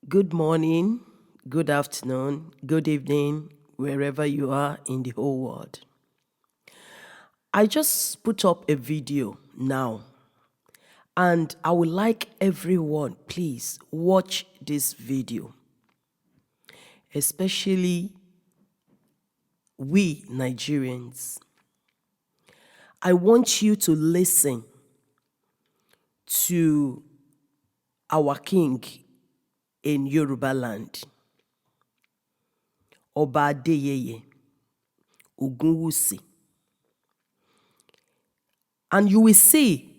Good morning, good afternoon, good evening, wherever you are in the whole world. I just put up a video now, and I would like everyone, please watch this video, especially we Nigerians. I want you to listen to our king in Yoruba land, Oba Adeyeye Ogunwusi. And you will see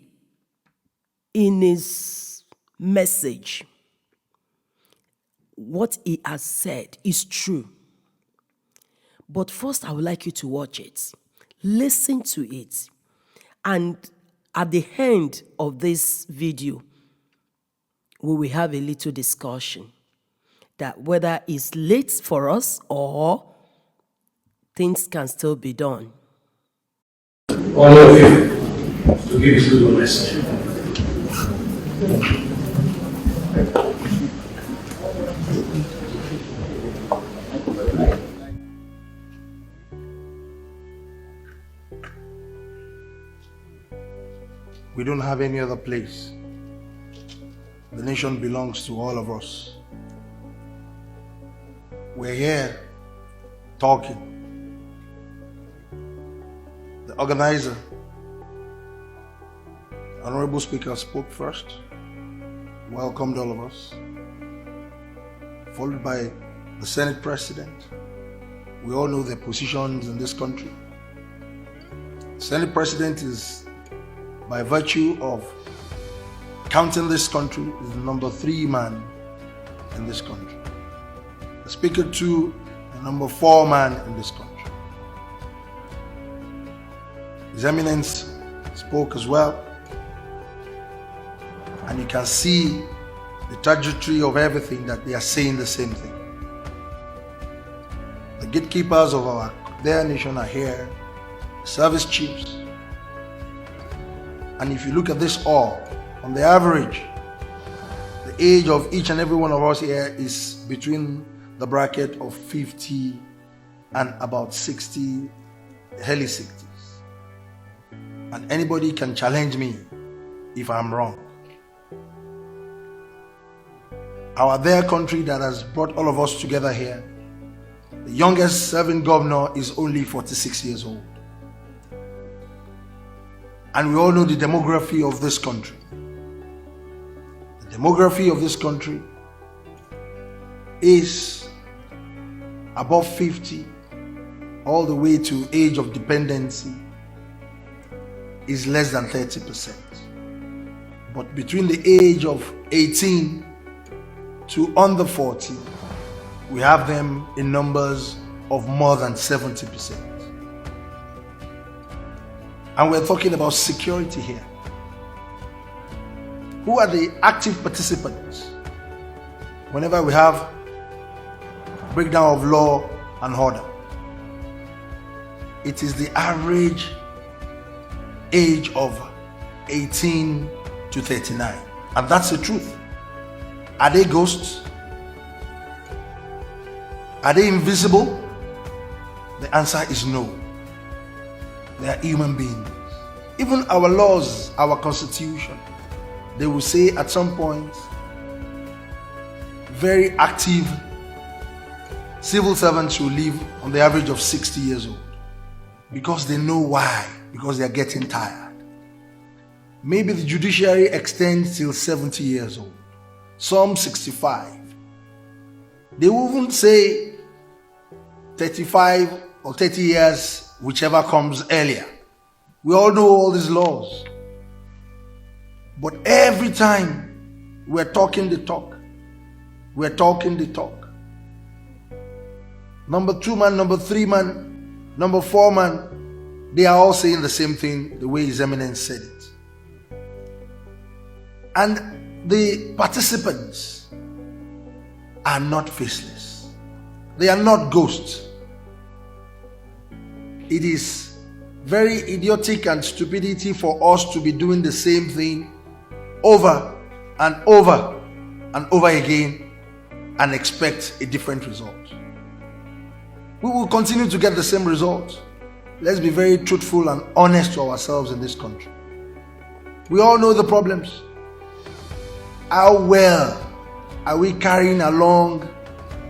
in his message what he has said is true. But first, I would like you to watch it. Listen to it. And at the end of this video, we will have a little discussion that whether it's late for us or things can still be done. Ooni of Ife to give his good message. We don't have any other place. The nation belongs to all of us. We're here talking. The organizer, Honorable Speaker, spoke first, welcomed all of us, followed by the Senate President. We all know their positions in this country. The Senate President is, by virtue of counting this country, is the number 3 man in this country. The Speaker too, the number 4 man in this country. His Eminence spoke as well, and you can see the trajectory of everything that they are saying the same thing. The gatekeepers of their nation are here, service chiefs. And if you look at this all, on the average, the age of each and every one of us here is between the bracket of 50 and about 60, early 60s. And anybody can challenge me if I'm wrong. Our dear country that has brought all of us together here, the youngest serving governor is only 46 years old. And we all know the demography of this country. The demography of this country is above 50, all the way to age of dependency is less than 30%. But between the age of 18 to under 40, we have them in numbers of more than 70%. And we're talking about security here. Who are the active participants whenever we have breakdown of law and order? It is the average age of 18 to 39. And that's the truth. Are they ghosts? Are they invisible? The answer is no. They are human beings. Even our laws, our constitution, they will say at some point, very active civil servants will live on the average of 60 years old. Because they know why. Because they are getting tired. Maybe the judiciary extends till 70 years old. Some 65. They will even say 35 or 30 years, whichever comes earlier. We all know all these laws. But every time we're talking the talk, we're talking the talk. Number 2 man, number 3 man, number 4 man, they are all saying the same thing the way His Eminence said it. And the participants are not faceless. They are not ghosts. It is very idiotic and stupidity for us to be doing the same thing over and over and over again and expect a different result. We will continue to get the same result. Let's be very truthful and honest to ourselves in this country. We all know the problems. How well are we carrying along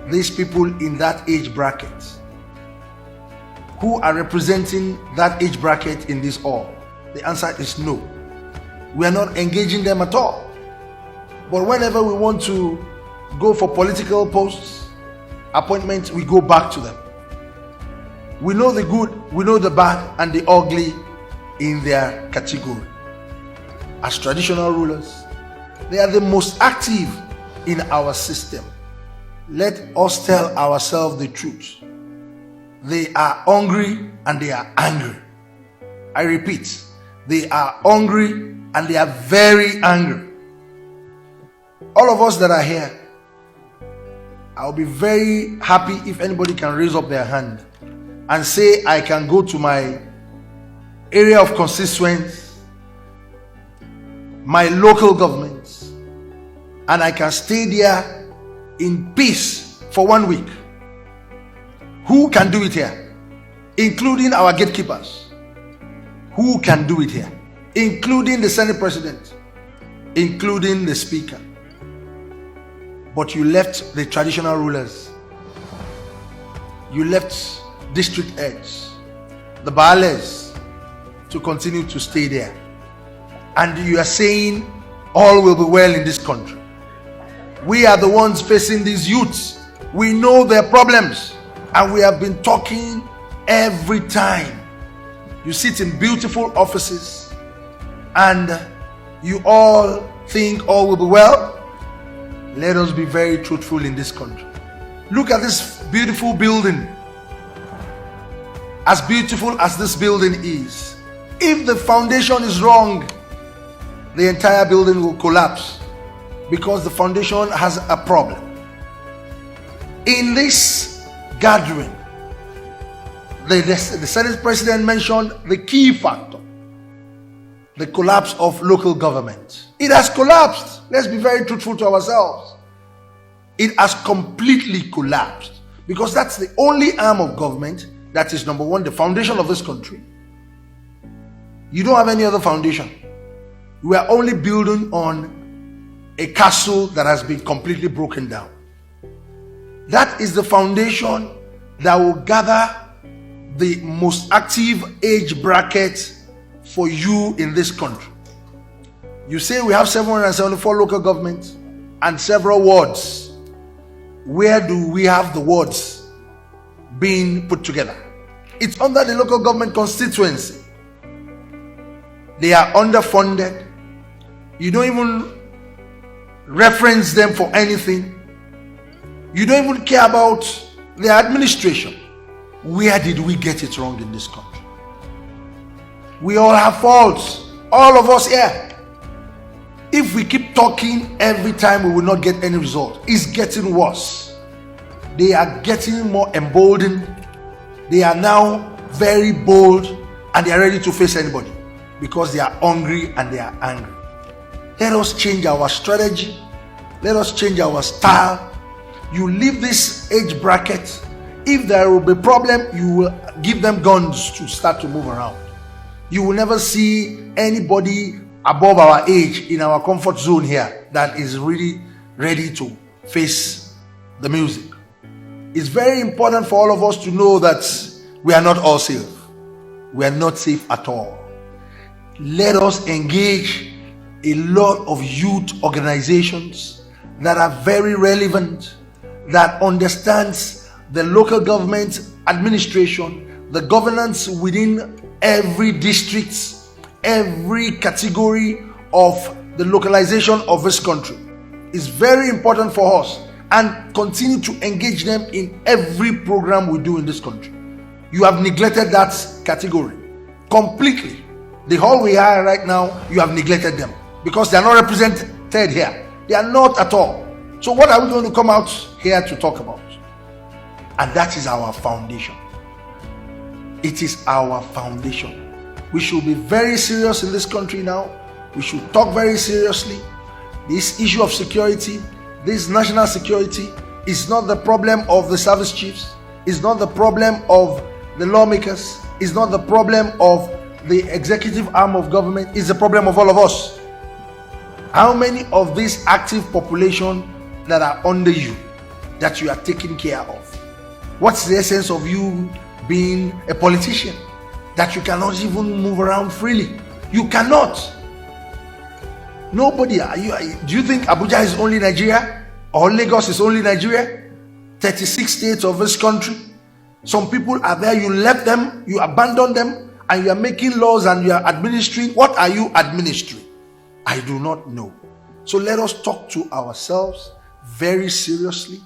these people in that age bracket? Who are representing that age bracket in this hall? The answer is no. We are not engaging them at all. But whenever we want to go for political posts, appointments, we go back to them. We know the good, we know the bad, and the ugly in their category. As traditional rulers, they are the most active in our system. Let us tell ourselves the truth. They are hungry and they are angry. I repeat, they are hungry and they are very angry. All of us that are here, I'll be very happy if anybody can raise up their hand and say, I can go to my area of constituency, my local government, and I can stay there in peace for 1 week. Who can do it here? Including our gatekeepers. Who can do it here? Including the Senate President, including the Speaker. But you left the traditional rulers. You left district heads, the Baales, to continue to stay there. And you are saying all will be well in this country. We are the ones facing these youths. We know their problems, and we have been talking every time. You sit in beautiful offices and you all think all will be well. Let us be very truthful in this country. Look at this beautiful building. As beautiful as this building is, if the foundation is wrong, the entire building will collapse because the foundation has a problem. In this gathering, the Senate President mentioned the key factor, the collapse of local government. It has collapsed. Let's be very truthful to ourselves. It has completely collapsed because that's the only arm of government that is, number one, the foundation of this country. You don't have any other foundation. We are only building on a castle that has been completely broken down. That is the foundation that will gather the most active age bracket for you in this country. You say we have 774 local governments and several wards. Where do we have the wards being put together? It's under the local government constituency. They are underfunded. You don't even reference them for anything. You don't even care about their administration. Where did we get it wrong in this country? We all have faults. All of us here. If we keep talking every time, we will not get any result. It's getting worse. They are getting more emboldened. They are now very bold and they are ready to face anybody because they are hungry and they are angry. Let us change our strategy. Let us change our style. You leave this age bracket. If there will be a problem, you will give them guns to start to move around. You will never see anybody above our age in our comfort zone here that is really ready to face the music. It's very important for all of us to know that we are not all safe. We are not safe at all. Let us engage a lot of youth organizations that are very relevant, that understands the local government administration, the governance within every district, every category of the localization of this country. It's very important for us, and continue to engage them in every program we do in this country. You have neglected that category completely. The hall we are right now, you have neglected them because they are not represented here. They are not at all. So what are we going to come out here to talk about? And that is our foundation. It is our foundation. We should be very serious in this country now. We should talk very seriously. This issue of security, this national security, It's not the problem of the service chiefs. It's not the problem of the lawmakers. It's not the problem of the executive arm of government. It's the problem of all of us. How many of this active population that are under you that you are taking care of? What's the essence of you being a politician that you cannot even move around freely? You cannot. Nobody. Do you think Abuja is only Nigeria, or Lagos is only Nigeria? 36 states of this country. Some people are there. You left them, you abandoned them, and you are making laws and you are administering. What are you administering? I do not know. So let us talk to ourselves very seriously.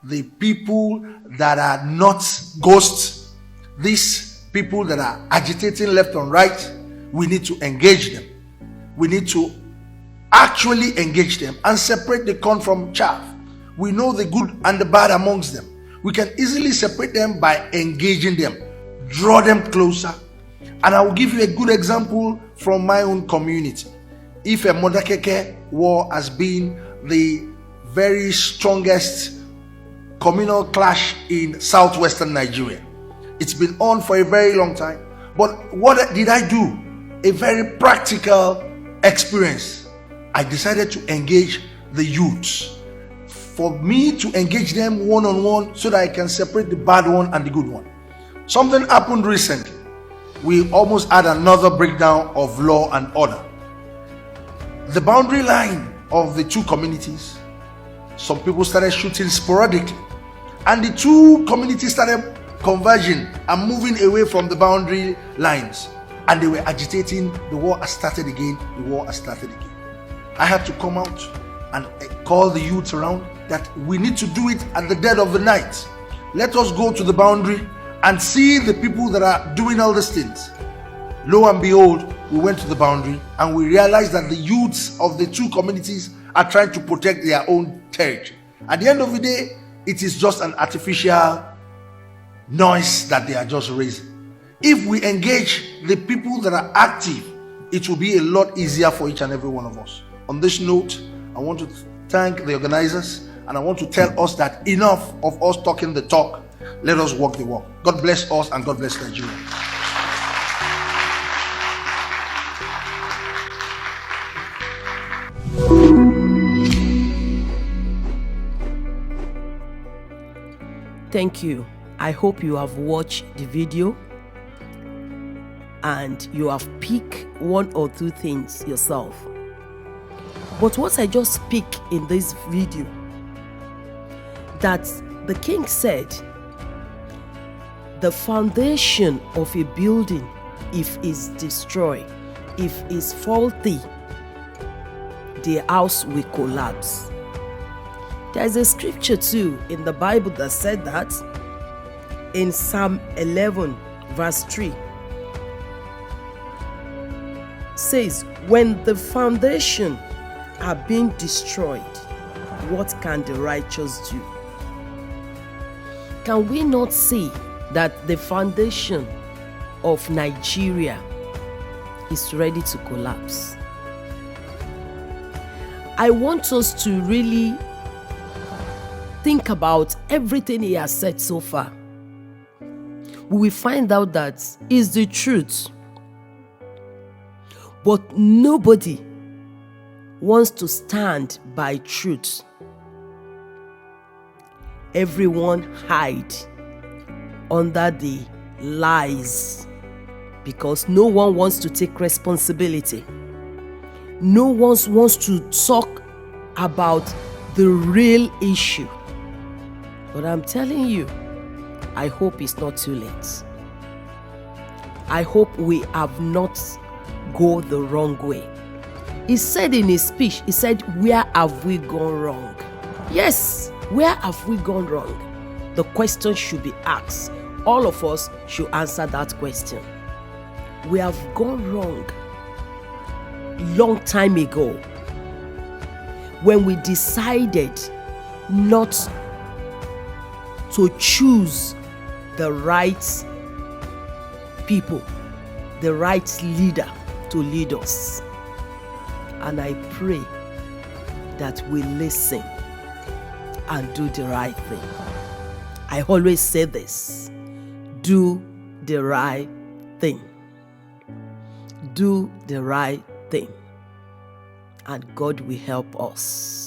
The people that are not ghosts, these people that are agitating left and right, we need to engage them. We need to actually engage them and separate the corn from chaff. We know the good and the bad amongst them. We can easily separate them by engaging them, draw them closer. And I will give you a good example from my own community. If a Modakeke war has been the very strongest communal clash in southwestern Nigeria. It's been on for a very long time. But what did I do? A very practical experience. I decided to engage the youths. For me to engage them one-on-one so that I can separate the bad one and the good one. Something happened recently. We almost had another breakdown of law and order. The boundary line of the two communities, some people started shooting sporadically, and the two communities started converging and moving away from the boundary lines, and they were agitating. The war has started again. The war has started again. I had to come out and call the youth around that we need to do it at the dead of the night. Let us go to the boundary and see the people that are doing all these things. Lo and behold, we went to the boundary and we realized that the youths of the two communities are trying to protect their own territory. At the end of the day, it is just an artificial noise that they are just raising. If we engage the people that are active, it will be a lot easier for each and every one of us. On this note, I want to thank the organizers, and I want to tell us that enough of us talking the talk. Let us walk the walk. God bless us and God bless Nigeria. Thank you. I hope you have watched the video and you have picked one or two things yourself. But what I just speak in this video, that the king said, the foundation of a building, if is destroyed, if is faulty, the house will collapse. There's a scripture too in the Bible that said that in Psalm 11 verse 3 says, when the foundation are being destroyed, what can the righteous do? Can we not see that the foundation of Nigeria is ready to collapse? I want us to really think about everything he has said so far. We will find out that is the truth. But nobody wants to stand by truth. Everyone hide under the lies because no one wants to take responsibility. No one wants to talk about the real issue. But I'm telling you, I hope it's not too late. I hope we have not go the wrong way. He said in his speech, he said, where have we gone wrong? Yes, where have we gone wrong? The question should be asked. All of us should answer that question. We have gone wrong long time ago when we decided not to choose the right people, the right leader to lead us. And I pray that we listen and do the right thing. I always say this: do the right thing. Do the right thing. And God will help us.